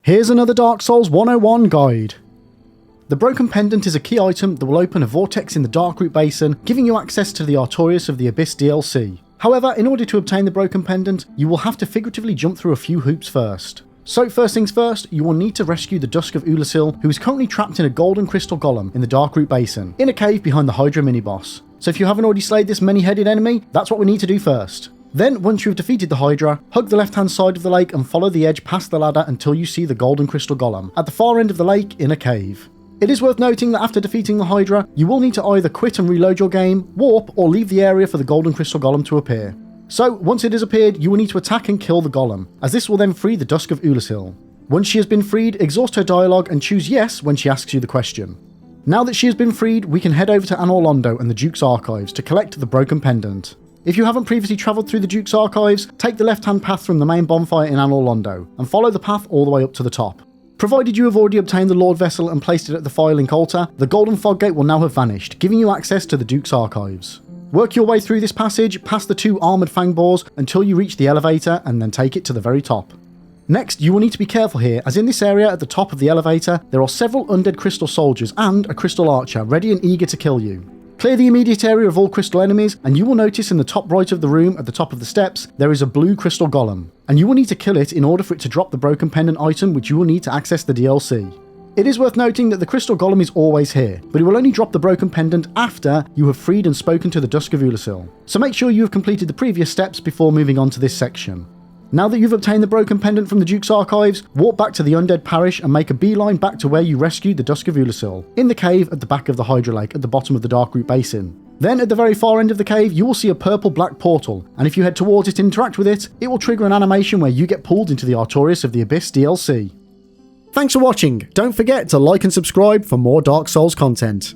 Here's another Dark Souls 101 guide. The Broken Pendant is a key item that will open a vortex in the Darkroot Basin, giving you access to the Artorias of the Abyss DLC. However, in order to obtain the Broken Pendant, you will have to figuratively jump through a few hoops first. So first things first, you will need to rescue the Dusk of Ulasil, who is currently trapped in a golden crystal golem in the Darkroot Basin, in a cave behind the Hydra mini-boss. So if you haven't already slayed this many-headed enemy, that's what we need to do first. Then, once you've defeated the Hydra, hug the left-hand side of the lake and follow the edge past the ladder until you see the golden crystal golem, at the far end of the lake in a cave. It is worth noting that after defeating the Hydra, you will need to either quit and reload your game, warp, or leave the area for the golden crystal golem to appear. So, once it has appeared, you will need to attack and kill the golem, as this will then free the Dusk of Ulasil. Once she has been freed, exhaust her dialogue and choose yes when she asks you the question. Now that she has been freed, we can head over to Anor Londo and the Duke's Archives to collect the Broken Pendant. If you haven't previously travelled through the Duke's Archives, take the left-hand path from the main bonfire in Anor Londo, and follow the path all the way up to the top. Provided you have already obtained the Lord Vessel and placed it at the Firelink altar, the Golden Fog Gate will now have vanished, giving you access to the Duke's Archives. Work your way through this passage, past the two armoured fang boars, until you reach the elevator, and then take it to the very top. Next, you will need to be careful here, as in this area at the top of the elevator, there are several undead crystal soldiers and a crystal archer ready and eager to kill you. Clear the immediate area of all crystal enemies, and you will notice in the top right of the room at the top of the steps, there is a blue crystal golem, and you will need to kill it in order for it to drop the Broken Pendant item which you will need to access the DLC. It is worth noting that the crystal golem is always here, but it will only drop the Broken Pendant after you have freed and spoken to the Dusk of Ulasil, so make sure you have completed the previous steps before moving on to this section. Now that you've obtained the Broken Pendant from the Duke's Archives, walk back to the Undead Parish and make a beeline back to where you rescued the Dusk of Ulasil, in the cave at the back of the Hydra Lake at the bottom of the Darkroot Basin. Then at the very far end of the cave, you will see a purple-black portal, and if you head towards it and interact with it, it will trigger an animation where you get pulled into the Artorias of the Abyss DLC. Thanks for watching. Don't forget to like and subscribe for more Dark Souls content.